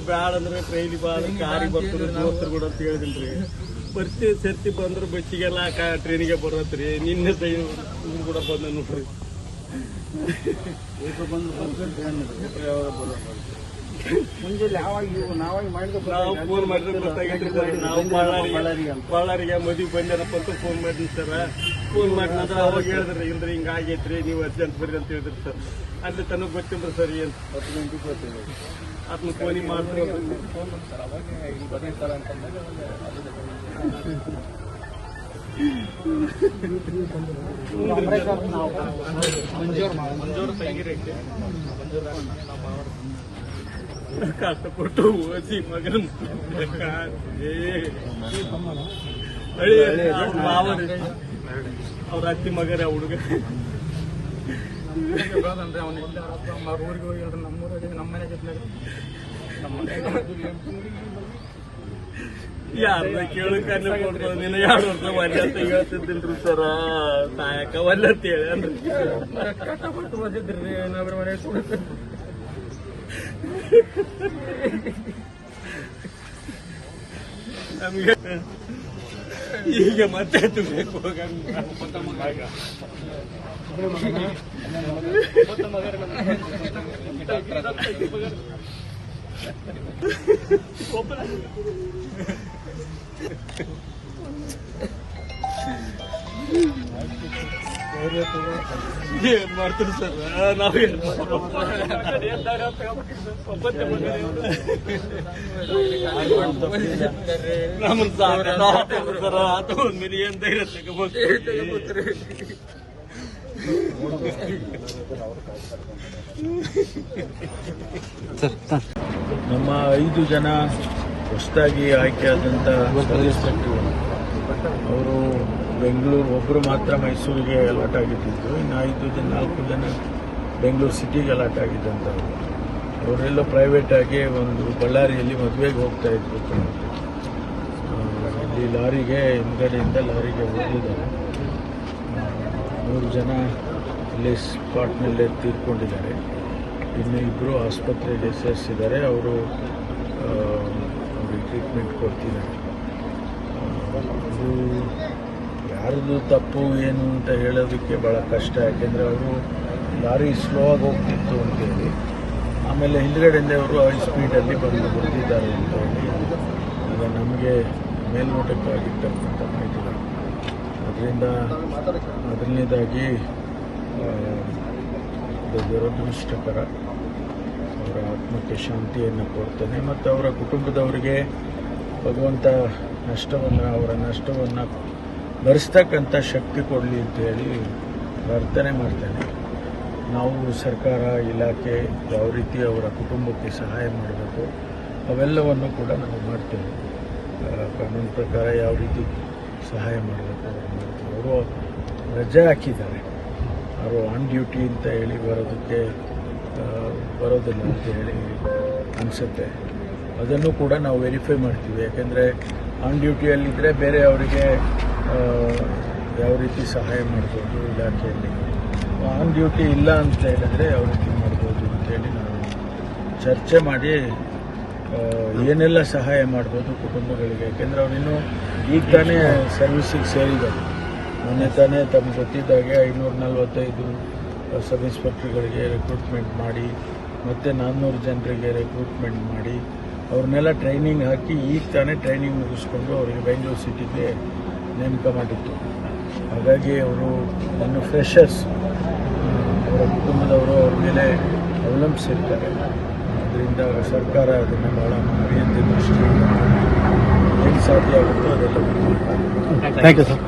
ಬ್ಯಾಡ ಅಂದ್ರೆ ಟ್ರೈನಿಗೆ ಬಾ ಕಾರಿಗೆ ಬರ್ತಾರೆ ದೋಸ್ತರು ಕೂಡ ಅಂತ ಹೇಳಿದಿಲ್ರಿ. ಪ್ರತಿ ಸರ್ತಿ ಬಂದ್ರೆ ಬಸ್ಸಿಗೆಲ್ಲ ಟ್ರೈನಿಗೆ ಬರತ್ರಿ. ನಿನ್ನೆ ಕೂಡ ಬಂದ ನೋಡ್ರಿ. ಮುಂಜಾನೆ ನಾವು ಫೋನ್ ಮಾಡಿದ್ರೆ ಗೊತ್ತಾಗಿದ್ರಿ ಸರ್. ನಾವು ಬಳ್ಳಾರಿಗೆ ಮದುವೆ ಬಂದೇನಪ್ಪ ಅಂತ ಫೋನ್ ಮಾಡಿದ್ವಿ ಸರ್. ಫೋನ್ ಮಾಡಿದ ನಂತರ ಅವಾಗ ಹೇಳಿದ್ರಿ ಇಲ್ರಿ ಹಿಂಗ ಆಗೈತ್ರಿ, ನೀವು ಅರ್ಜೆಂಟ್ ಬರ್ರಿ ಅಂತ ಹೇಳಿದ್ರಿ ಸರ್. ಅಲ್ಲಿ ತನಗೆ ಗೊತ್ತಿಲ್ರಿ ಸರ್ ಏನು 10 ಗಂಟೆಗೆ ಗೊತ್ತಿಲ್ಲ. ಅದನ್ನ ಫೋನಿಗೆ ಮಾಡ್ತಾರೆ ಕಷ್ಟಪಟ್ಟು ಓದಿ ಮಗನ ಅವ್ರ ಅತ್ತಿ ಮಗರೇ ಹುಡುಗ ಅವ್ರ ಊರಿಗೆ ಹೋಗಿ ನಮ್ಮೂರಾಗ ನಮ್ಮನೆ ಯಾರನ್ನ ಕೇಳಕ್ಕೆ ನಿನ್ನ 2 ವರ್ಷ ಒಲ್ಲೆ ಅಂತ ಹೇಳ್ತಿದ್ದಿಲ್ರಿ ಸರ. ಸಾಯಕ ಒಲ್ಲೆ ಅಂತ ಹೇಳಿ ಅನ್ರಿ ಕಷ್ಟಪಟ್ಟು ಓದಿದ್ರಿ. ನಾವ್ರ ಮನೆ ನಮ್ಗೆ ಈಗ ಮತ್ತೆ ಬೇಕು ಏನ್ ಮಾಡ್ತೀರಿ ಸರ್. ನಾವೇನ್ ನಮ್ಮನ್ ಸರ್ ಅದು 1 ಮಿಲಿಯನ್ ಧೈರ್ಯ ತಗೋಬೋದ್ರಿ. ನಮ್ಮ 5 ಜನ ಹೊಸದಾಗಿ ಆಯ್ಕೆಯಾದಂಥ ಅವರು ಬೆಂಗಳೂರು, ಒಬ್ಬರು ಮಾತ್ರ ಮೈಸೂರಿಗೆ ಅಲಾಟ್ ಆಗಿದ್ದು. ಇನ್ನು 4 ಜನ ಬೆಂಗಳೂರು ಸಿಟಿಗೆ ಅಲಾಟ್ ಆಗಿದ್ದಂಥವ್ರು. ಅವರೆಲ್ಲ ಪ್ರೈವೇಟ್ ಆಗಿ ಒಂದು ಬಳ್ಳಾರಿಯಲ್ಲಿ ಮದುವೆಗೆ ಹೋಗ್ತಾ ಇದ್ರು. ಇಲ್ಲಿ ಲಾರಿಗೆ ಹಿಂದ್ಗಡೆಯಿಂದ ಲಾರಿಗೆ ಹೋಗಿದ್ದಾರೆ. 3 ಜನ ಇಲ್ಲಿ ಸ್ಪಾಟ್ನಲ್ಲೇ ತೀರ್ಕೊಂಡಿದ್ದಾರೆ. ಇನ್ನು 2 ಆಸ್ಪತ್ರೆಗೆ ಸೇರಿಸಿದ್ದಾರೆ. ಅವರು ಅವ್ರಿಗೆ ಟ್ರೀಟ್ಮೆಂಟ್ ಕೊಡ್ತಿದ್ದಾರೆ. ಇದು ಯಾರದು ತಪ್ಪು ಏನು ಅಂತ ಹೇಳೋದಕ್ಕೆ ಭಾಳ ಕಷ್ಟ. ಯಾಕೆಂದರೆ ಅವರು ಲಾರಿ ಸ್ಲೋ ಆಗಿ ಹೋಗ್ತಿತ್ತು ಅಂತೇಳಿ, ಆಮೇಲೆ ಹಿಂದ್ಗಡೆಯಿಂದ ಅವರು ಹೈ ಸ್ಪೀಡಲ್ಲಿ ಬರ್ತಿದ್ದಾರೆ ಅಂತ ಹೇಳಿ ಈಗ ನಮಗೆ ಮೇಲ್ನೋಟಕ್ಕಾಗಿರ್ತಕ್ಕಂಥ ಮಾಹಿತಿಗಳು. ಅದರಿಂದ ಮೊದಲನೇದಾಗಿ ದುರದೃಷ್ಟಕರ. ಅವರ ಆತ್ಮಕ್ಕೆ ಶಾಂತಿಯನ್ನು ಕೊಡ್ತಾನೆ ಮತ್ತು ಅವರ ಕುಟುಂಬದವರಿಗೆ ಭಗವಂತ ಅವರ ನಷ್ಟವನ್ನು ಭರಿಸ್ತಕ್ಕಂಥ ಶಕ್ತಿ ಕೊಡಲಿ ಅಂತೇಳಿ ಪ್ರಾರ್ಥನೆ ಮಾಡ್ತೇನೆ. ನಾವು ಸರ್ಕಾರ, ಇಲಾಖೆ ಯಾವ ರೀತಿ ಅವರ ಕುಟುಂಬಕ್ಕೆ ಸಹಾಯ ಮಾಡಬೇಕು ಅವೆಲ್ಲವನ್ನು ಕೂಡ ನಾವು ಮಾಡ್ತೇವೆ. ಕಾನೂನು ಪ್ರಕಾರ ಯಾವ ರೀತಿ ಸಹಾಯ ಮಾಡಬೇಕು ಅವರು ಮಾಡ್ತೀವಿ. ಅವರು ರಜೆ ಹಾಕಿದ್ದಾರೆ. ಅವರು ಆನ್ ಡ್ಯೂಟಿ ಅಂತ ಹೇಳಿ ಬರೋದಿಲ್ಲ ಅಂತ ಹೇಳಿ ಅನಿಸುತ್ತೆ. ಅದನ್ನು ಕೂಡ ನಾವು ವೆರಿಫೈ ಮಾಡ್ತೀವಿ. ಯಾಕೆಂದರೆ ಆನ್ ಡ್ಯೂಟಿಯಲ್ಲಿದ್ದರೆ ಬೇರೆ ಅವರಿಗೆ ಯಾವ ರೀತಿ ಸಹಾಯ ಮಾಡ್ಬೋದು ಇಲಾಖೆಯಲ್ಲಿ. ಆನ್ ಡ್ಯೂಟಿ ಇಲ್ಲ ಅಂತ ಹೇಳಿದ್ರೆ ಯಾವ ರೀತಿ ಮಾಡ್ಬೋದು ಅಂತೇಳಿ ನಾವು ಚರ್ಚೆ ಮಾಡಿ ಏನೆಲ್ಲ ಸಹಾಯ ಮಾಡ್ಬೋದು ಕುಟುಂಬಗಳಿಗೆ. ಯಾಕೆಂದರೆ ಅವರಿನ್ನೂ ಈಗ ತಾನೇ ಸರ್ವಿಸಿಗೆ ಸೇರಿದ್ದಾರೆ. ಮೊನ್ನೆ ತಾನೇ ತಮಗೆ ಗೊತ್ತಿದ್ದಾಗೆ 545 ಸಬ್ ಇನ್ಸ್ಪೆಕ್ಟರ್ಗಳಿಗೆ ರಿಕ್ರೂಟ್ಮೆಂಟ್ ಮಾಡಿ ಮತ್ತು 400 ಜನರಿಗೆ ರಿಕ್ರೂಟ್ಮೆಂಟ್ ಮಾಡಿ ಅವ್ರನ್ನೆಲ್ಲ ಟ್ರೈನಿಂಗ್ ಹಾಕಿ ಈಗ ತಾನೇ ಟ್ರೈನಿಂಗ್ ಮುಗಿಸ್ಕೊಂಡು ಅವರಿಗೆ ಬೆಂಗಳೂರು ಸಿಟಿಗೆ ನೇಮಕ ಮಾಡಿತ್ತು. ಹಾಗಾಗಿ ಅವರು ಇನ್ನು ಫ್ರೆಷರ್ಸ್, ಅವರ ಕುಟುಂಬದವರು ಅವ್ರ ಮೇಲೆ ಅವಲಂಬಿಸಿರ್ತಾರೆ. ಅದರಿಂದ ಸರ್ಕಾರ ಅದನ್ನು ಭಾಳ ಮರ್ಯಾದೆ ದೃಷ್ಟಿಯಿಂದ ಏನು ಸಾಧ್ಯ ಆಗುತ್ತೋ ಅದೆಲ್ಲ. Thank you sir.